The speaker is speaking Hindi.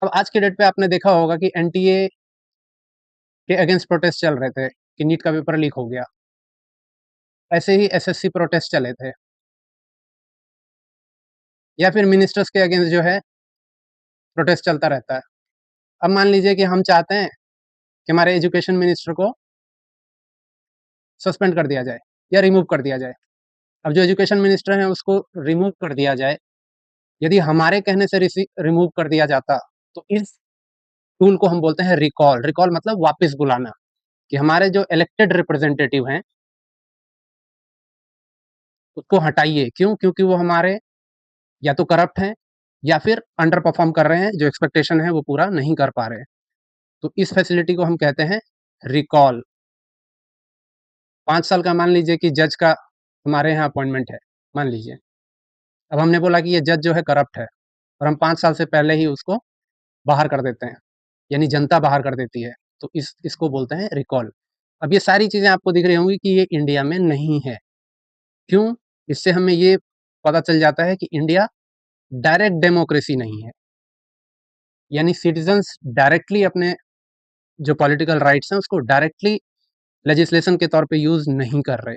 अब आज के डेट पे आपने देखा होगा कि एनटीए के अगेंस्ट प्रोटेस्ट चल रहे थे कि नीट का पेपर लीक हो गया। ऐसे ही एसएससी प्रोटेस्ट चले थे, या फिर मिनिस्टर्स के अगेंस्ट जो है प्रोटेस्ट चलता रहता है। अब मान लीजिए कि हम चाहते हैं कि हमारे एजुकेशन मिनिस्टर को सस्पेंड कर दिया जाए या रिमूव कर दिया जाए। अब जो एजुकेशन मिनिस्टर हैं उसको रिमूव कर दिया जाए। यदि हमारे कहने से रिमूव कर दिया जाता, तो इस टूल को हम बोलते हैं रिकॉल। रिकॉल मतलब वापस बुलाना, कि हमारे जो इलेक्टेड रिप्रेजेंटेटिव हैं उसको हटाइए। क्यों? क्योंकि वो हमारे या तो करप्ट हैं या फिर अंडर परफॉर्म कर रहे हैं, जो एक्सपेक्टेशन है वो पूरा नहीं कर पा रहे हैं। तो इस फैसिलिटी को हम कहते हैं रिकॉल। 5 साल का मान लीजिए कि जज का हमारे यहाँ अपॉइंटमेंट है, मान लीजिए। अब हमने बोला कि ये जज जो है करप्ट है, और हम 5 साल से पहले ही उसको बाहर कर देते हैं, यानी जनता बाहर कर देती है। तो इसको बोलते हैं रिकॉल। अब ये सारी चीज़ें आपको दिख रही होंगी कि ये इंडिया में नहीं है। क्यों? इससे हमें ये पता चल जाता है कि इंडिया डायरेक्ट डेमोक्रेसी नहीं है, यानी सिटीजन्स डायरेक्टली अपने जो पॉलिटिकल राइट्स हैं उसको डायरेक्टली लेजिस्लेशन के तौर पे यूज़ नहीं कर रहे।